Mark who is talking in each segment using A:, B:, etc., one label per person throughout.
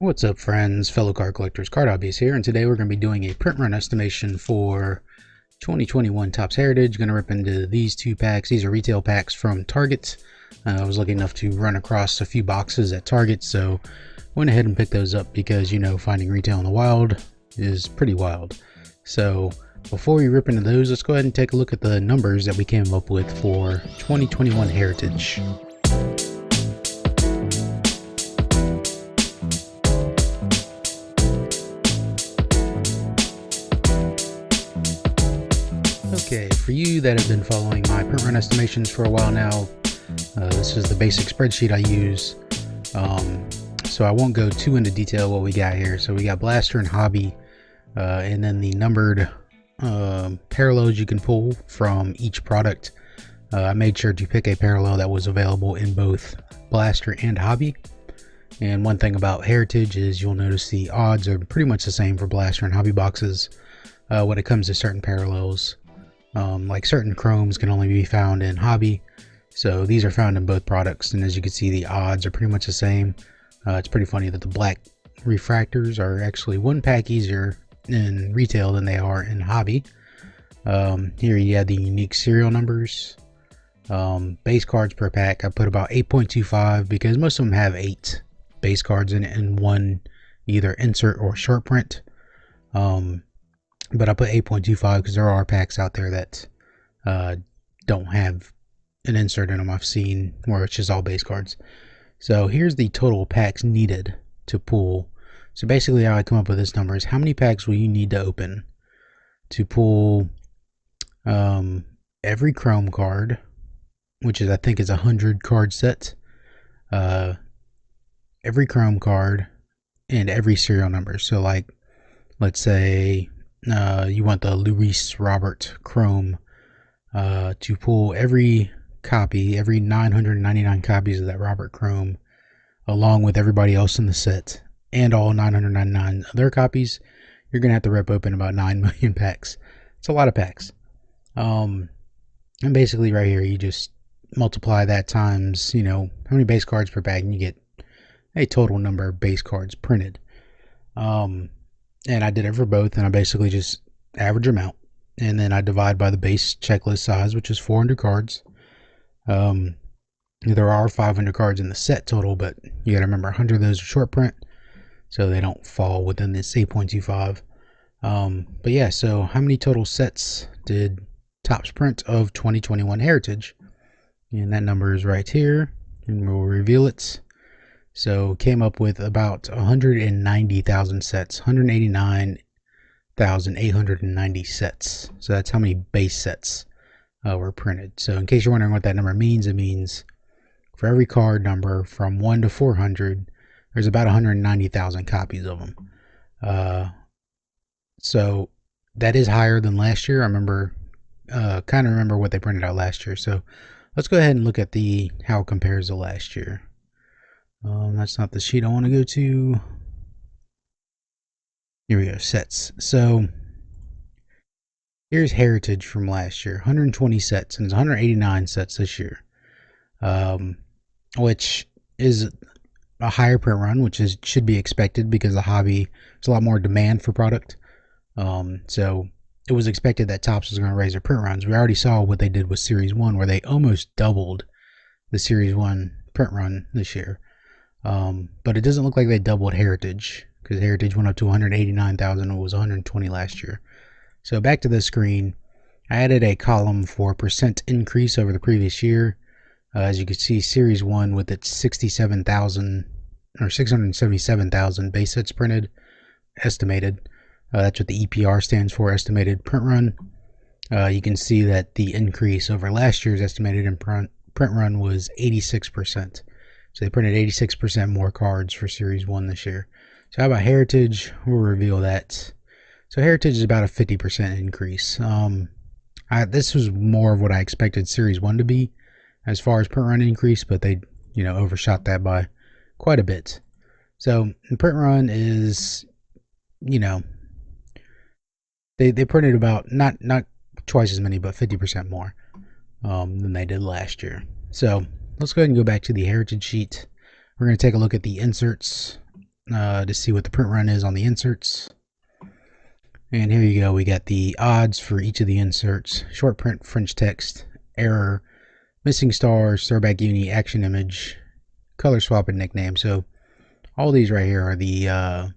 A: What's up, friends, fellow card collectors, Card Hobbies here, and today we're going to be doing a print run estimation for 2021 Topps Heritage. Going to rip into these two packs. These are retail packs from Target. I was lucky enough to run across a few boxes at Target, so went ahead and picked those up because, you know, finding retail in the wild is pretty wild. So before we rip into those, let's go ahead and take a look at the numbers that we came up with for 2021 Heritage. Okay, for you that have been following my print run estimations for a while now, this is the basic spreadsheet I use. So I won't go too into detail what we got here. So we got Blaster and Hobby, and then the numbered parallels you can pull from each product. I made sure to pick a parallel that was available in both Blaster and Hobby. And one thing about Heritage is you'll notice the odds are pretty much the same for Blaster and Hobby boxes when it comes to certain parallels. Like certain chromes can only be found in Hobby, so these are found in both products, and as you can see, the odds are pretty much the same. It's pretty funny that the black refractors are actually one pack easier in retail than they are in Hobby. Here you have the unique serial numbers. Base cards per pack, I put about 8.25 because most of them have 8 base cards in it and one either insert or short print. But I put 8.25 because there are packs out there that don't have an insert in them. I've seen where it's just all base cards. So here's the total packs needed to pull. So basically how I come up with this number is how many packs will you need to open to pull every chrome card, which is I think is 100 card set, every chrome card, and every serial number. So like, let's say you want the Luis Robert Chrome to pull every copy, every 999 copies of that Robert Chrome, along with everybody else in the set, and all 999 other copies. You're going to have to rip open about 9 million packs. It's a lot of packs. And basically right here, you just multiply that times, you know, how many base cards per pack, and you get a total number of base cards printed. And I did it for both, and I basically just average them out, and then I divide by the base checklist size, which is 400 cards. There are 500 cards in the set total, but you got to remember 100 of those are short print, so they don't fall within this 8.25. But yeah, so how many total sets did Topps print of 2021 Heritage? And that number is right here, and we'll reveal it. So came up with about 190,000 sets, 189,890 sets. So that's how many base sets were printed. So in case you're wondering what that number means, it means for every card number from 1 to 400, there's about 190,000 copies of them. So that is higher than last year. I remember, kind of remember what they printed out last year. So let's go ahead and look at how it compares to last year. That's not the sheet I want to go to. Here we go, sets. So here's Heritage from last year, 120 sets, and it's 189 sets this year, which is a higher print run, which should be expected because the Hobby, there's a lot more demand for product. So it was expected that Topps was going to raise their print runs. We already saw what they did with Series 1, where they almost doubled the Series 1 print run this year. But it doesn't look like they doubled Heritage, because Heritage went up to 189,000 and it was 120 last year. So back to the screen, I added a column for percent increase over the previous year. As you can see, Series 1 with its 67,000 or 677,000 base sets printed, estimated. That's what the EPR stands for, estimated print run. You can see that the increase over last year's estimated print run was 86%. So they printed 86% more cards for Series 1 this year. So how about Heritage? We'll reveal that. So Heritage is about a 50% increase. This was more of what I expected Series 1 to be as far as print run increase, but they, you know, overshot that by quite a bit. So the print run is, you know, they printed about not twice as many, but 50% more than they did last year. So let's go ahead and go back to the Heritage sheet. We're going to take a look at the inserts to see what the print run is on the inserts. And here you go. We got the odds for each of the inserts: short print, French text, error, missing stars, throwback uni, action image, color swap, and nickname. So all these right here are the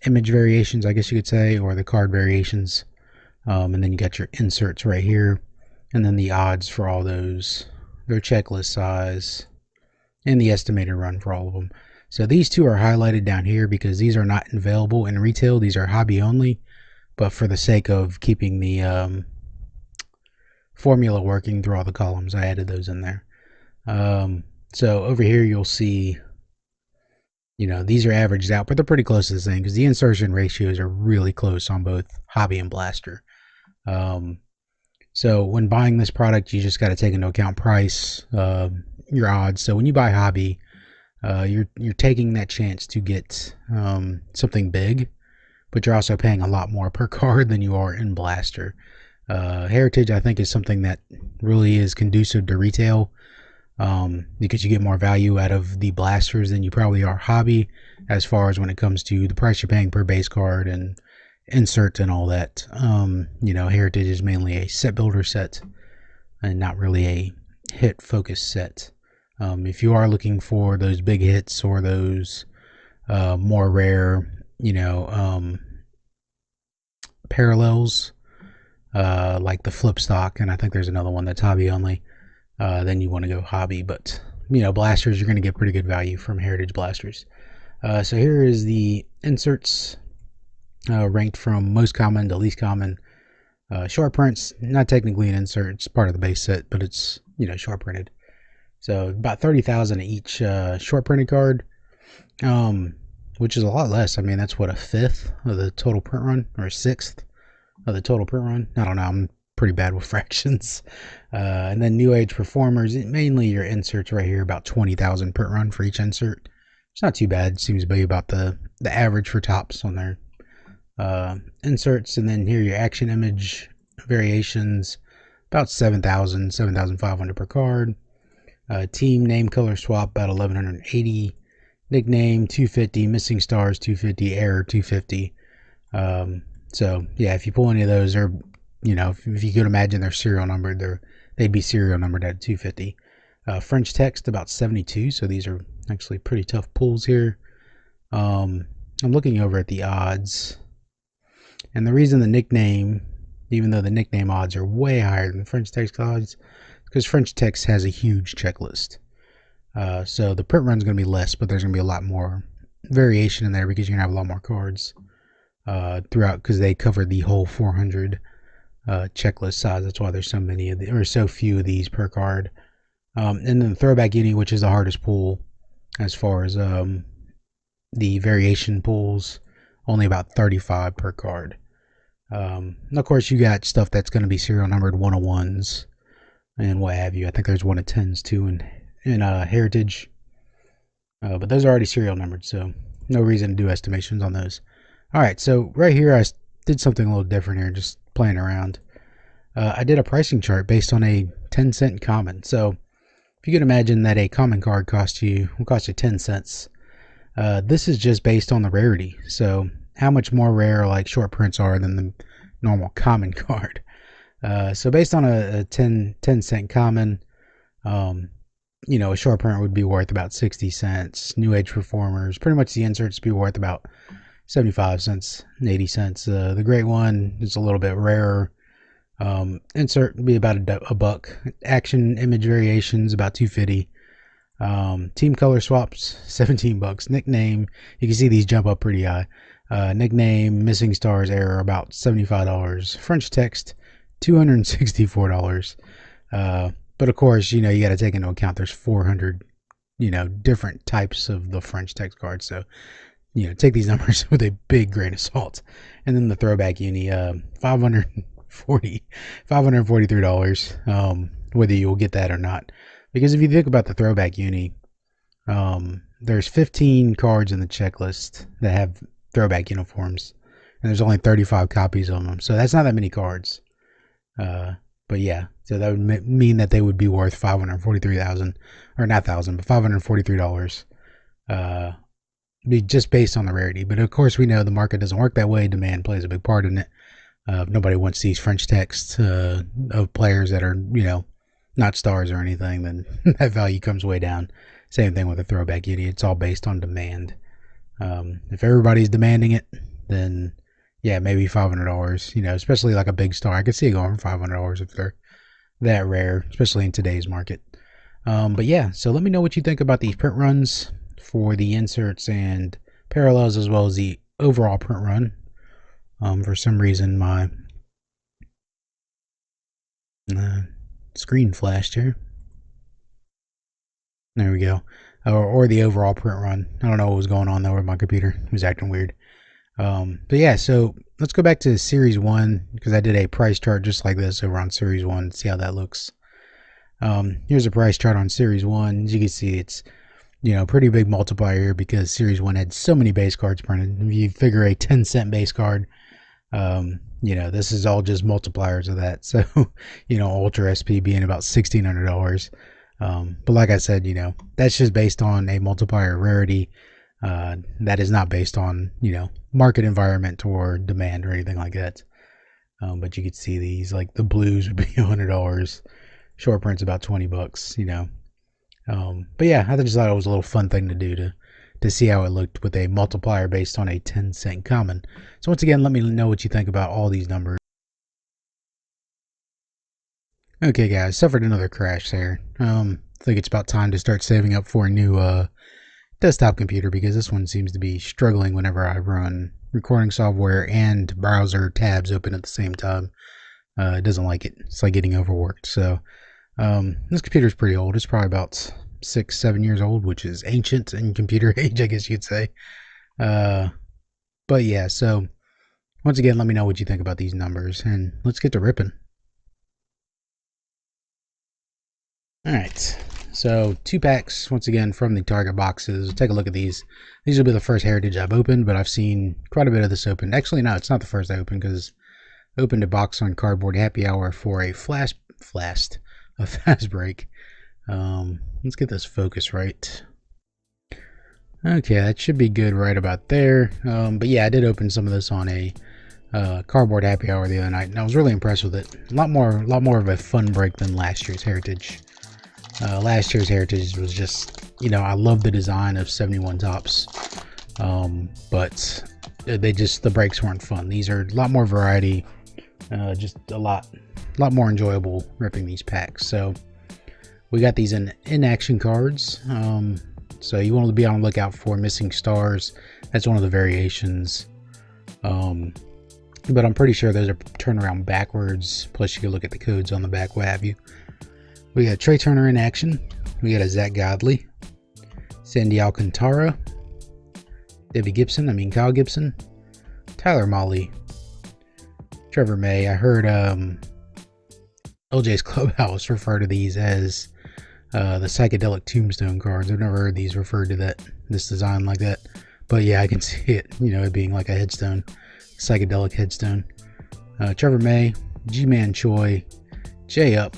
A: image variations, I guess you could say, or the card variations. And then you got your inserts right here, and then the odds for all those, their checklist size, and the estimated run for all of them. So these two are highlighted down here because these are not available in retail. These are hobby only, but for the sake of keeping the formula working through all the columns, I added those in there. So over here you'll see, you know, these are averaged out, but they're pretty close to the same because the insertion ratios are really close on both hobby and blaster. So when buying this product, you just got to take into account price, your odds. So when you buy hobby, you're taking that chance to get something big, but you're also paying a lot more per card than you are in blaster. Heritage, I think, is something that really is conducive to retail, because you get more value out of the blasters than you probably are hobby, as far as when it comes to the price you're paying per base card and insert and all that. You know, Heritage is mainly a set builder set and not really a hit focused set. If you are looking for those big hits or those more rare, you know, parallels, like the flip stock, and I think there's another one that's hobby only, then you want to go hobby. But you know, blasters, you're going to get pretty good value from Heritage blasters. So here is the inserts, ranked from most common to least common. Short prints, not technically an insert, it's part of the base set, but it's, you know, short printed. So about 30,000 each short printed card, which is a lot less. I mean, that's what, a fifth of the total print run, or a sixth of the total print run. I don't know, I'm pretty bad with fractions. And then New Age Performers, mainly your inserts right here, about 20,000 print run for each insert. It's not too bad. It seems to be about the average for tops on their inserts. And then here your action image variations, about 7,000, 7,500 per card. Team name color swap, about 1,180. Nickname 250, missing stars 250, error 250. So yeah, if you pull any of those, they're, you know, if you could imagine they're serial numbered, they'd be serial numbered at 250. French text about 72. So these are actually pretty tough pulls here. I'm looking over at the odds, and the reason the nickname, even though the nickname odds are way higher than the French text odds, because French text has a huge checklist. So the print run's going to be less, but there's going to be a lot more variation in there because you're going to have a lot more cards throughout, because they cover the whole 400 checklist size. That's why there's so many of the, or so few of these per card. And then the throwback uni, which is the hardest pull as far as the variation pulls, only about 35 per card. Of course, you got stuff that's going to be serial numbered 101s and what have you. I think there's 1 of 10s too in Heritage, but those are already serial numbered, so no reason to do estimations on those. All right, so right here I did something a little different here, just playing around. I did a pricing chart based on a 10-cent common. So if you can imagine that a common card will cost you 10 cents. This is just based on the rarity. So how much more rare like short prints are than the normal common card. So based on a 10 cent common, you know, a short print would be worth about 60 cents. New Age Performers, pretty much the inserts be worth about 75 cents, 80 cents. The great one is a little bit rarer. Insert would be about a buck. Action image variations about 250. Team color swaps 17 bucks. Nickname, you can see these jump up pretty high. Nickname, missing stars, error about $75. French text $264. But of course, you know, you got to take into account there's 400, you know, different types of the French text cards. So, you know, take these numbers with a big grain of salt. And then the throwback uni, $543, whether you'll get that or not. Because if you think about the throwback uni, there's 15 cards in the checklist that have throwback uniforms, and there's only 35 copies of them. So that's not that many cards. But yeah, so that would mean that they would be worth $543,000, or not thousand, but $543. just based on the rarity. But of course, we know the market doesn't work that way. Demand plays a big part in it. If nobody wants these French text of players that are, not stars or anything, then that value comes way down. Same thing with a throwback Yeti. It's all based on demand. If everybody's demanding it, then yeah, maybe $500. Especially like a big star. I could see it going for $500 if they're that rare, especially in today's market. But yeah, so let me know what you think about these print runs for the inserts and parallels, as well as the overall print run. For some reason, my screen flashed here. There we go. Or the overall print run. I don't know what was going on though with my computer. It was acting weird. But yeah, so let's go back to Series 1, because I did a price chart just like this over on Series 1 to see how that looks. Here's a price chart on Series 1. As you can see, it's pretty big multiplier here because Series 1 had so many base cards printed. If you figure a 10-cent base card, this is all just multipliers of that. So, Ultra SP being about $1,600. But like I said, that's just based on a multiplier rarity. That is not based on, market environment or demand or anything like that. But you could see these, like the blues would be $100. Short print's about $20, But yeah, I just thought it was a little fun thing to do to see how it looked with a multiplier based on a 10-cent common. So once again, let me know what you think about all these numbers. Okay guys, suffered another crash there. I think it's about time to start saving up for a new desktop computer, because this one seems to be struggling whenever I run recording software and browser tabs open at the same time. It doesn't like it. It's like getting overworked. So this computer is pretty old. It's probably about 6-7 years old, which is ancient in computer age, I guess you'd say. But yeah, so once again, let me know what you think about these numbers, and let's get to ripping. Alright, so 2 packs, once again, from the Target boxes. Take a look at these. These will be the first Heritage I've opened, but I've seen quite a bit of this opened. Actually, no, it's not the first I opened, because I opened a box on Cardboard Happy Hour for a fast break. Let's get this focus right. Okay, that should be good right about there. But yeah, I did open some of this on a Cardboard Happy Hour the other night, and I was really impressed with it. A lot more of a fun break than last year's Heritage. Last year's Heritage was just, I love the design of 71 Topps, but the breaks weren't fun. These are a lot more variety, just a lot more enjoyable ripping these packs. So we got these in action cards. So you want to be on the lookout for Missing Stars. That's one of the variations. But I'm pretty sure those are turned around backwards. Plus you can look at the codes on the back, what have you. We got Trey Turner in action. We got a Zach Godley, Sandy Alcantara, Kyle Gibson, Tyler Mahle, Trevor May. I heard LJ's Clubhouse refer to these as the psychedelic tombstone cards. I've never heard these referred to this design like that, but yeah, I can see it. It being like a headstone, psychedelic headstone. Trevor May, G-Man Choi, Jay Up,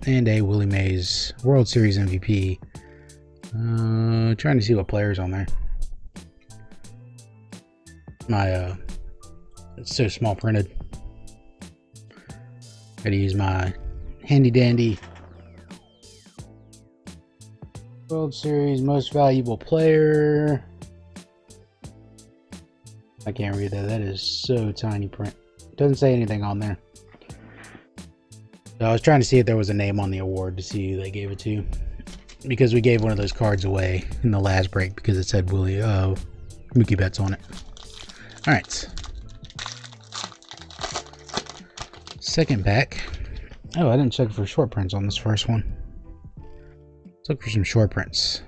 A: and a Willie Mays World Series MVP. Trying to see what players on there. It's so small printed. Gotta use my handy dandy World Series most valuable player. I can't read that. That is so tiny print. Doesn't say anything on there. So I was trying to see if there was a name on the award to see who they gave it to, because we gave one of those cards away in the last break because it said Mookie Betts on it. All right. Second pack. Oh, I didn't check for short prints on this first one. Let's look for some short prints.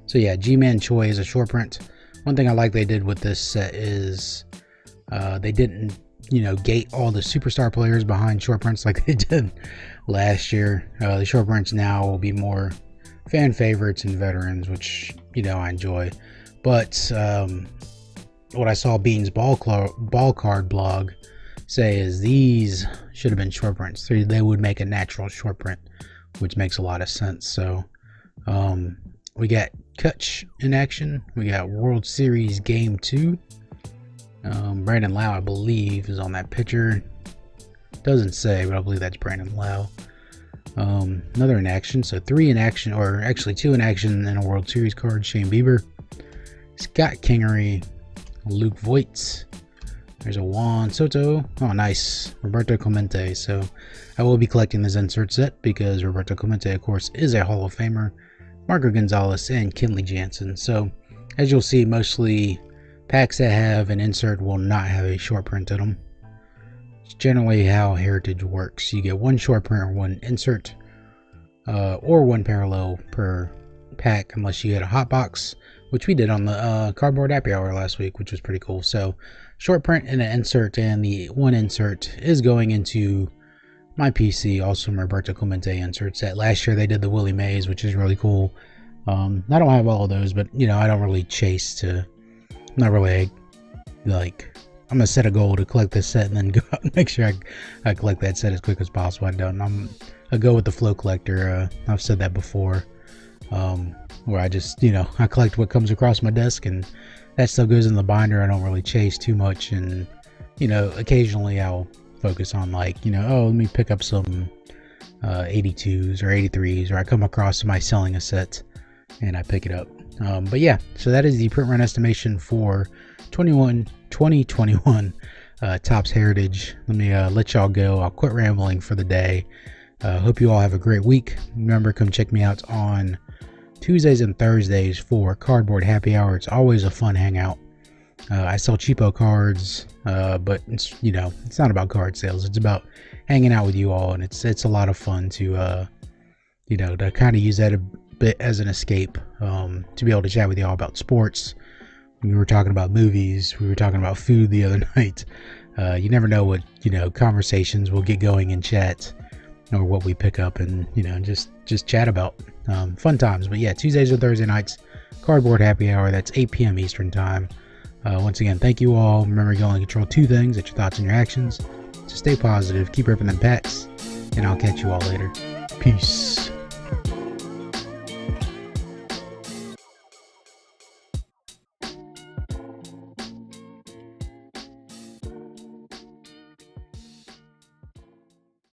A: So yeah, G-Man Choi is a short print. One thing I like they did with this set is they didn't, gate all the superstar players behind short prints like they did last year. The short prints now will be more fan favorites and veterans, which, I enjoy. But what I saw Bean's ball card blog say is these should have been short prints. They would make a natural short print, which makes a lot of sense. So We got Kutch in action. We got World Series Game 2. Brandon Lau, I believe, is on that picture. Doesn't say, but I believe that's Brandon Lau. Another in action, so 3 in action, or actually 2 in action and a World Series card. Shane Bieber, Scott Kingery, Luke Voigt. There's a Juan Soto. Oh, nice. Roberto Clemente. So I will be collecting this insert set because Roberto Clemente, of course, is a Hall of Famer. Marco Gonzalez and Kenley Jansen. So as you'll see, mostly packs that have an insert will not have a short print in them. It's generally how Heritage works. You get 1 short print or 1 insert, or 1 parallel per pack, unless you get a hot box, which we did on the Cardboard Happy Hour last week, which was pretty cool. So short print and an insert, and the 1 insert is going into my PC. Also Roberto Clemente inserts. That last year they did the Willie Mays, which is really cool. I don't have all of those, but you know, I don't really chase to. I'm not really like, I'm gonna set a goal to collect this set and then go out and make sure I collect that set as quick as possible. I go with the flow collector. I've said that before, where I just, you know, I collect what comes across my desk, and that stuff goes in the binder. I don't really chase too much, and you know, occasionally I'll focus on, like, you know, oh, let me pick up some 82s or 83s, or I come across somebody selling a set and I pick it up. But yeah, so that is the print run estimation for 2021 Topps Heritage. Let me let y'all go. I'll quit rambling for the day. Hope you all have a great week. Remember, come check me out on Tuesdays and Thursdays for Cardboard Happy Hour. It's always a fun hangout. I sell cheapo cards, but it's, you know, it's not about card sales. It's about hanging out with you all, and it's a lot of fun to you know, to kind of use that a bit as an escape, to be able to chat with you all about sports. We were talking about movies. We were talking about food the other night. You never know what, you know, conversations will get going in chat, or what we pick up and, you know, just chat about. Fun times. But yeah, Tuesdays or Thursday nights, Cardboard Happy Hour. That's 8 p.m. Eastern time. Once again, thank you all. Remember, you only control 2 things: that's your thoughts and your actions. So stay positive, keep ripping them packs, and I'll catch you all later. Peace.